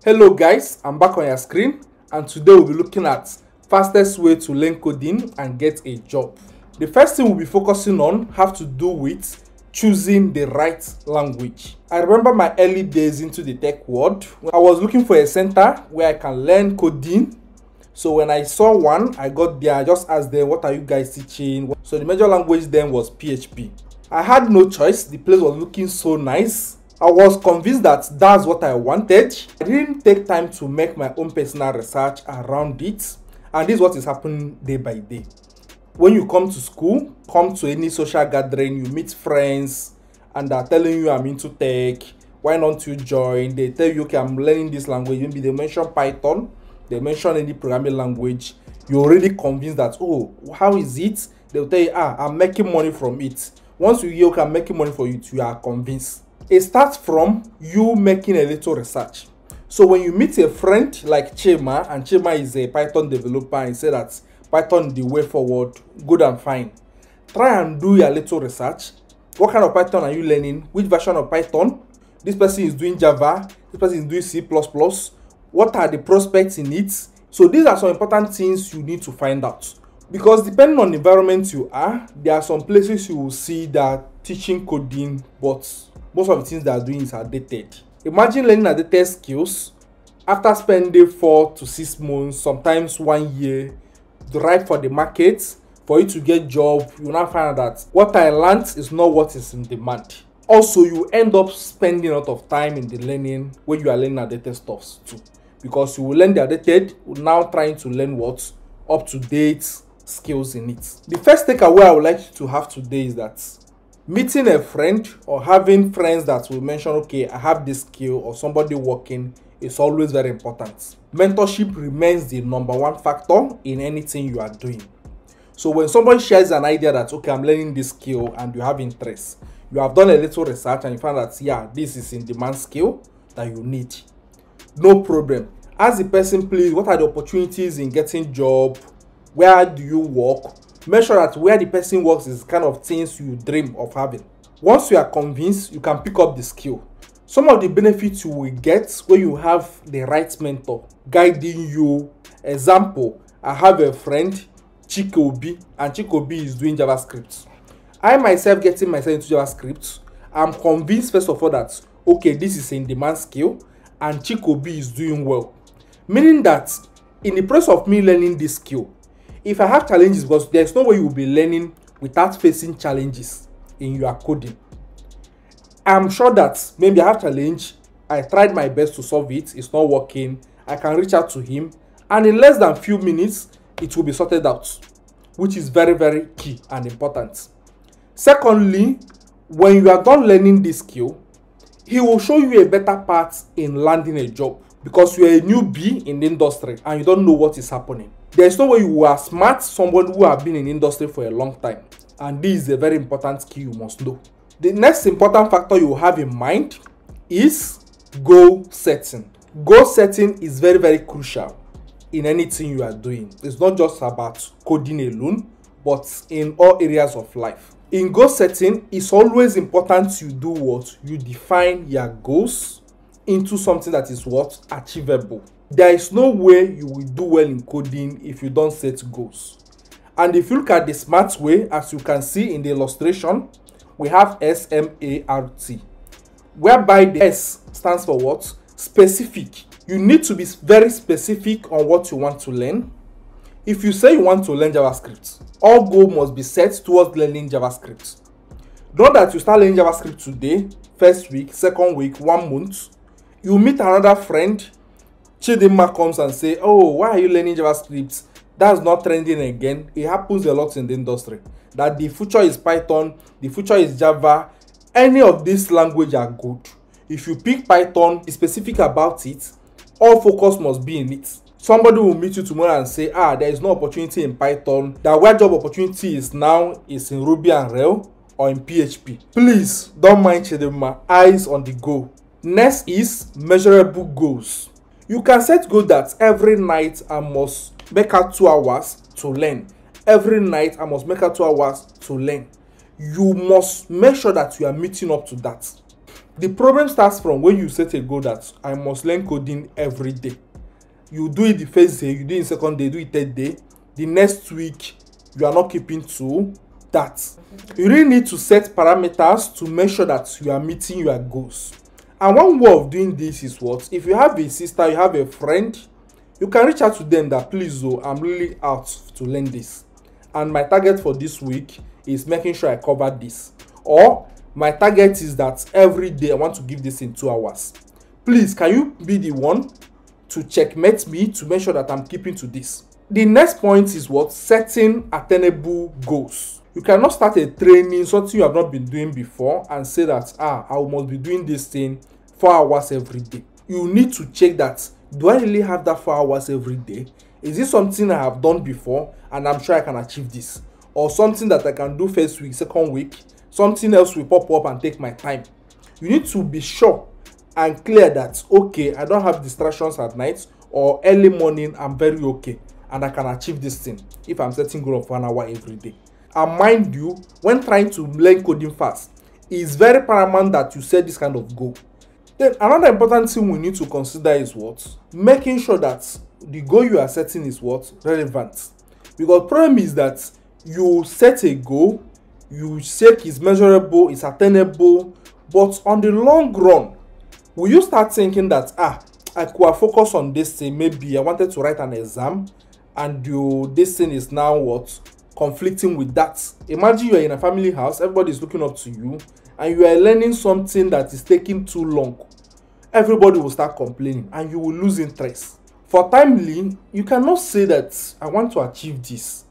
Hello guys, I'm back on your screen and today we'll be looking at fastest way to learn coding and get a job. The first thing we'll be focusing on have to do with choosing the right language. I remember my early days into the tech world. I was looking for a center where I can learn coding. So when I saw one, I got there, I just asked them, what are you guys teaching? So the major language then was PHP. I had no choice, the place was looking so nice. I was convinced that that's what I wanted. I didn't take time to make my own personal research around it, and this is what is happening day by day. When you come to school, come to any social gathering, you meet friends and they're telling you I'm into tech, why don't you join? They tell you, okay, I'm learning this language. Maybe they mention Python, they mention any programming language. You're already convinced that, oh, how is it? They'll tell you, I'm making money from it. Once you hear, okay, I'm making money for it, you are convinced. It starts from you making a little research. So when you meet a friend like Chema, and Chema is a Python developer, and say that Python is the way forward, good and fine. Try and do your little research. What kind of Python are you learning? Which version of Python? This person is doing Java, this person is doing C++. What are the prospects in it? So these are some important things you need to find out. Because depending on the environment you are, there are some places you will see that teaching coding, but most of the things they are doing is outdated. Imagine learning outdated skills after spending 4 to 6 months, sometimes 1 year, right for the market. For you to get job, you will now find out that what I learned is not what is in demand. Also, you end up spending a lot of time in the learning when you are learning outdated stuff too. Because you will learn the outdated, now trying to learn what up to date skills in it. The first takeaway I would like you to have today is that meeting a friend or having friends that will mention, okay, I have this skill, or somebody working, is always very important. Mentorship remains the #1 factor in anything you are doing. So when somebody shares an idea that, okay, I'm learning this skill and you have interest, you have done a little research and you find that, yeah, this is in demand skill that you need. No problem. Ask the person, please, what are the opportunities in getting job? Where do you work? Make sure that where the person works is kind of things you dream of having. Once you are convinced, you can pick up the skill. Some of the benefits you will get when you have the right mentor guiding you. Example, I have a friend, Chikobi, and Chikobi is doing JavaScript. I myself getting myself into JavaScript, I'm convinced first of all that, okay, this is in demand skill and Chikobi is doing well. Meaning that in the process of me learning this skill, if I have challenges, because there's no way you will be learning without facing challenges in your coding. I'm sure that maybe I have challenge, I tried my best to solve it, it's not working, I can reach out to him, and in less than few minutes, it will be sorted out, which is very, very key and important. Secondly, when you are done learning this skill, he will show you a better path in landing a job, because you are a newbie in the industry and you don't know what is happening. There is no way you are smart, somebody who have been in the industry for a long time. And this is a very important skill you must know. The next important factor you have in mind is goal setting. Goal setting is very, very crucial in anything you are doing. It's not just about coding alone, but in all areas of life. In goal setting, it's always important you do what? You define your goals into something that is what? Achievable. There is no way you will do well in coding if you don't set goals. And if you look at the smart way, as you can see in the illustration, we have SMART, whereby the S stands for what? Specific. You need to be very specific on what you want to learn. If you say you want to learn JavaScript, all goal must be set towards learning JavaScript. Not that you start learning JavaScript today, first week, second week, 1 month, you meet another friend, Chidinma comes and say, oh, why are you learning JavaScript? That's not trending again. It happens a lot in the industry. That the future is Python, the future is Java. Any of these languages are good. If you pick Python, be specific about it, all focus must be in it. Somebody will meet you tomorrow and say, there is no opportunity in Python. That where job opportunity is now is in Ruby and Rails or in PHP. Please don't mind Chidinma. Eyes on the goal. Next is measurable goals. You can set goals that every night I must make out 2 hours to learn. Every night I must make out 2 hours to learn. You must make sure that you are meeting up to that. The problem starts from when you set a goal that I must learn coding every day. You do it the first day, you do it the second day, do it third day. The next week, you are not keeping to that. You really need to set parameters to make sure that you are meeting your goals. And one way of doing this is what? If you have a sister, you have a friend, you can reach out to them that please, oh, I'm really out to learn this. And my target for this week is making sure I cover this. Or my target is that every day I want to give this in 2 hours. Please, can you be the one to checkmate me to make sure that I'm keeping to this? The next point is what? Setting attainable goals. You cannot start a training, something you have not been doing before, and say that, I must be doing this thing 4 hours every day. You need to check that, do I really have that 4 hours every day? Is this something I have done before and I'm sure I can achieve this? Or something that I can do first week, second week, something else will pop up and take my time. You need to be sure and clear that, okay, I don't have distractions at night, or early morning, I'm very okay and I can achieve this thing if I'm setting goal of 1 hour every day. And mind you, when trying to learn coding fast, it's very paramount that you set this kind of goal. Then another important thing we need to consider is what? Making sure that the goal you are setting is what? Relevant. Because the problem is that you set a goal, you check it's measurable, it's attainable, but on the long run, will you start thinking that, I could have focused on this thing, maybe I wanted to write an exam, and this thing is now what? Conflicting with that. Imagine you are in a family house, everybody is looking up to you, and you are learning something that is taking too long. Everybody will start complaining and you will lose interest. For timely, you cannot say that I want to achieve this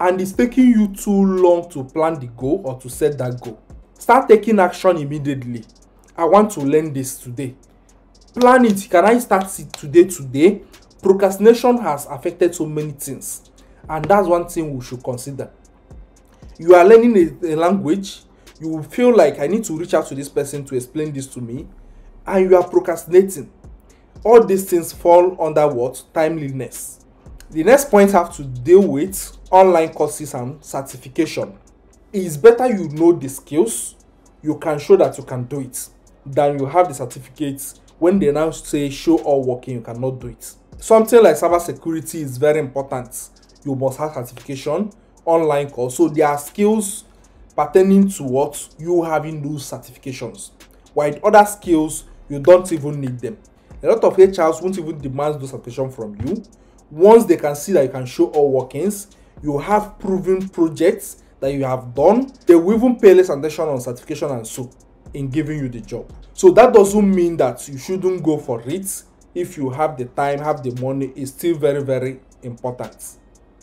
and it's taking you too long to plan the goal or to set that goal. Start taking action immediately. I want to learn this today. Plan it. Can I start it today? Procrastination has affected so many things, and that's one thing we should consider. You are learning a language, you will feel like I need to reach out to this person to explain this to me, and you are procrastinating. All these things fall under what? Timeliness. The next point have to deal with online courses and certification. It's better you know the skills, you can show that you can do it, than you have the certificates when they now say show all working, you cannot do it. Something like cybersecurity is very important. You must have certification, online course. So there are skills pertaining to what you having those certifications. While other skills, you don't even need them. A lot of HRs won't even demand those certifications from you. Once they can see that you can show all workings, you have proven projects that you have done, they will even pay less attention on certification and so in giving you the job. So that doesn't mean that you shouldn't go for it. If you have the time, have the money, it's still very, very important.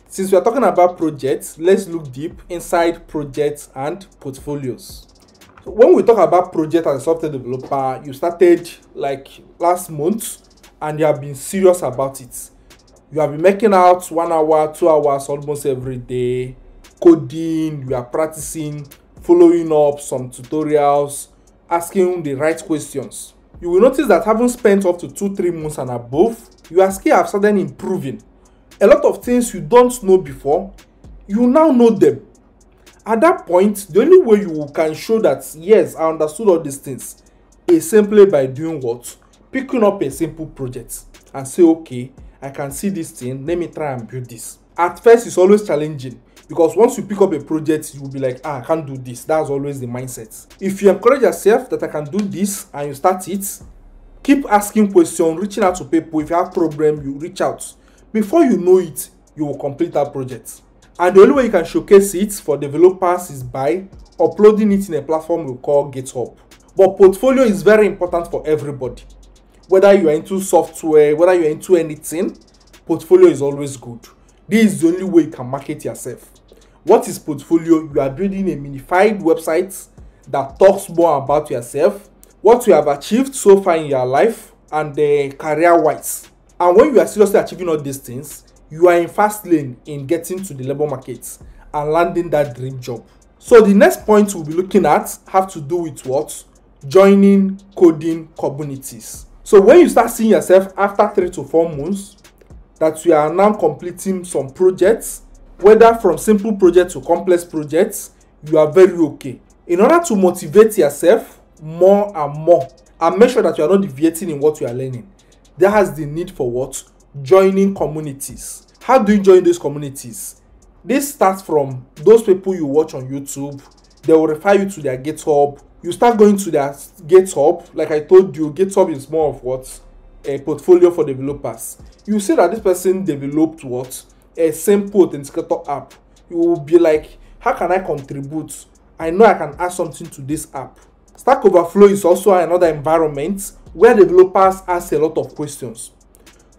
Since we are talking about projects, let's look deep inside projects and portfolios. So when we talk about project as a software developer, you started like last month and you have been serious about it. You have been making out 1 hour, 2 hours almost every day, coding, you are practicing, following up some tutorials, asking the right questions. You will notice that having spent up to 2-3 months and above, your skills have started improving. A lot of things you don't know before, you now know them. At that point, the only way you can show that, yes, I understood all these things, is simply by doing what? Picking up a simple project and say, okay, I can see this thing, let me try and build this. At first, it's always challenging because once you pick up a project, you will be like, I can't do this. That's always the mindset. If you encourage yourself that I can do this and you start it, keep asking questions, reaching out to people. If you have a problem, you reach out. Before you know it, you will complete that project. And the only way you can showcase it for developers is by uploading it in a platform we call GitHub. But portfolio is very important for everybody. Whether you are into software, whether you are into anything, portfolio is always good. This is the only way you can market yourself. What is portfolio? You are building a minified website that talks more about yourself, what you have achieved so far in your life, and career-wise. And when you are seriously achieving all these things, you are in fast lane in getting to the labor market and landing that dream job. So the next point we'll be looking at have to do with what? Joining coding communities. So when you start seeing yourself after 3 to 4 months that you are now completing some projects, whether from simple projects to complex projects, you are very okay. In order to motivate yourself, more and more, and make sure that you are not deviating in what you are learning. That has the need for what? Joining communities. How do you join those communities? This starts from those people you watch on YouTube. They will refer you to their GitHub. You start going to their GitHub. Like I told you, GitHub is more of what? A portfolio for developers. You see that this person developed what? A simple authenticator app. You will be like, how can I contribute? I know I can add something to this app. Stack Overflow is also another environment where developers ask a lot of questions.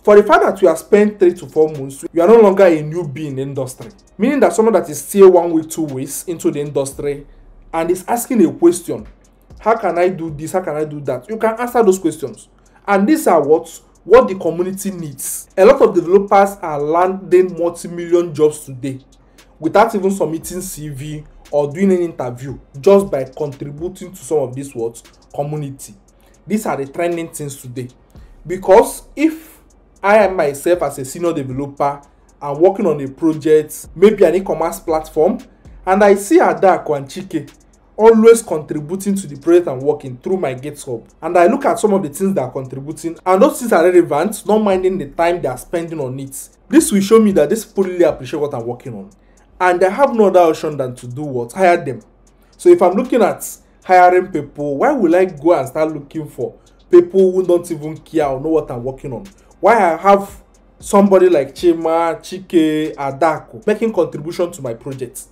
For the fact that you have spent 3 to 4 months, you are no longer a newbie in the industry. Meaning that someone that is still 1 week, 2 weeks into the industry and is asking a question. How can I do this? How can I do that? You can answer those questions. And these are what the community needs. A lot of developers are landing multi-million jobs today without even submitting CV or doing an interview, just by contributing to some of this community. These are the trending things today. Because if I am myself as a senior developer and working on a project, maybe an e-commerce platform, and I see Adaku and Chike always contributing to the project I'm working through my GitHub, and I look at some of the things they are contributing, and those things are relevant, not minding the time they are spending on it, this will show me that these people really appreciate what I'm working on, and I have no other option than to do what? Hire them. So if I'm looking at hiring people, why will I go and start looking for people who don't even care or know what I'm working on? Why I have somebody like Chima, Chike, Adaku making contribution to my project?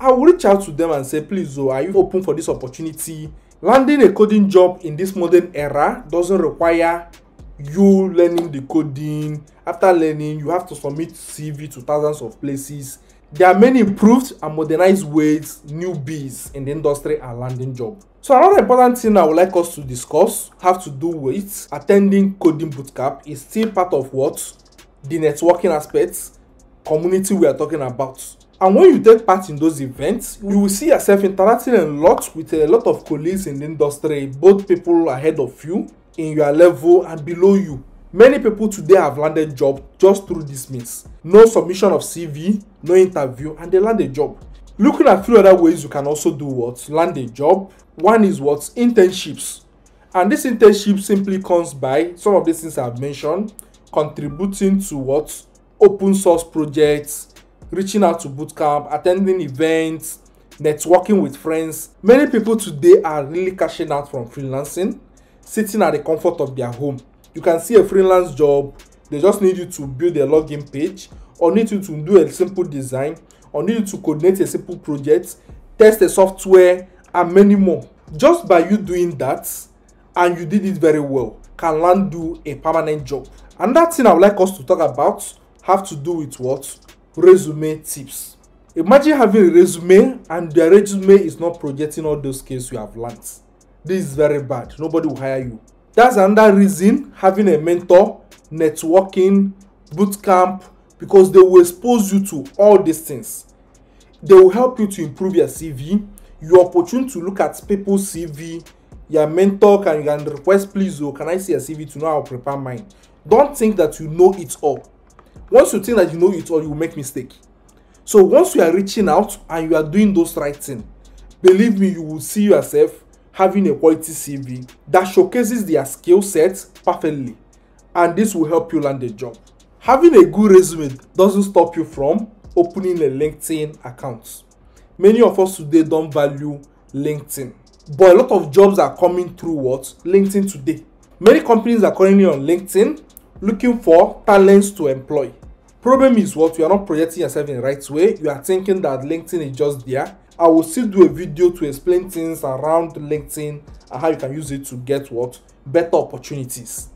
I will reach out to them and say, please, are you open for this opportunity? Landing a coding job in this modern era doesn't require you learning the coding. After learning, you have to submit CV to thousands of places. There are many improved and modernized ways newbies in the industry are landing jobs. So another important thing I would like us to discuss have to do with attending coding bootcamp. Is still part of what? The networking aspects, community we are talking about. And when you take part in those events, you will see yourself interacting a lot with a lot of colleagues in the industry, both people ahead of you, in your level, and below you. Many people today have landed jobs just through this means. No submission of CV, no interview, and they land a job. Looking at a few other ways you can also do what? Land a job. One is what? Internships. And this internship simply comes by some of these things I've mentioned, contributing to what? Open source projects, reaching out to bootcamp, attending events, networking with friends. Many people today are really cashing out from freelancing, sitting at the comfort of their home. You can see a freelance job, they just need you to build a login page, or need you to do a simple design, or need you to coordinate a simple project, test a software, and many more. Just by you doing that, and you did it very well, can land you a permanent job. And that thing I would like us to talk about have to do with what? Resume tips. Imagine having a resume and your resume is not projecting all those skills you have learned. This is very bad. Nobody will hire you. That's another reason having a mentor, networking, bootcamp, because they will expose you to all these things. They will help you to improve your CV. Your opportunity to look at people's CV. Your mentor can request, please, can I see a CV to know how to prepare mine? Don't think that you know it all. Once you think that you know it all, you will make mistake. So once you are reaching out and you are doing those right things, believe me, you will see yourself having a quality CV that showcases their skill sets perfectly, and this will help you land a job. Having a good resume doesn't stop you from opening a LinkedIn account. Many of us today don't value LinkedIn, but a lot of jobs are coming through what? LinkedIn today. Many companies are currently on LinkedIn looking for talents to employ. Problem is what? You are not projecting yourself in the right way. You are thinking that LinkedIn is just there. I will still do a video to explain things around LinkedIn and how you can use it to get what? Better opportunities.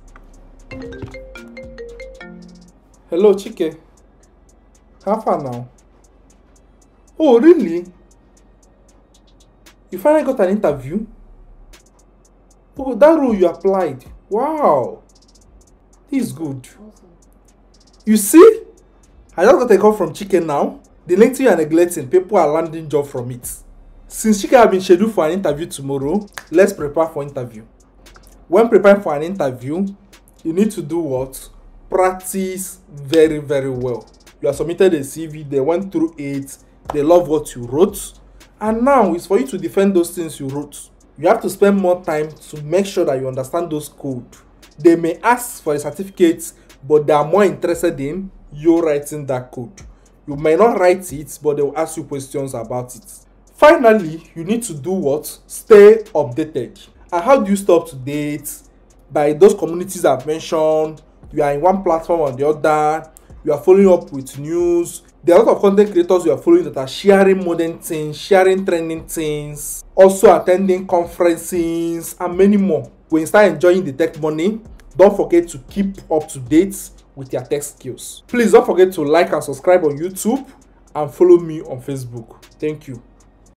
Hello, Chike. How far now? Oh, really? You finally got an interview? Oh, that role you applied. Wow. This is good. Awesome. You see? I just got a call from Chike now. The LinkedIn you are neglecting, people are landing job from it. Since Chike have been scheduled for an interview tomorrow, let's prepare for interview. When preparing for an interview, you need to do what? Practice very, very well. You have submitted a CV, they went through it, they love what you wrote, and now it's for you to defend those things you wrote. You have to spend more time to make sure that you understand those codes. They may ask for a certificate, but they are more interested in you writing that code. You may not write it, but they will ask you questions about it. Finally, you need to do what? Stay updated. And how do you stay up to date? By those communities I've mentioned. You are in one platform or the other. You are following up with news. There are a lot of content creators you are following that are sharing modern things, sharing trending things, also attending conferences, and many more. When you start enjoying the tech money, don't forget to keep up to date with your tech skills. Please don't forget to like and subscribe on YouTube and follow me on Facebook. Thank you.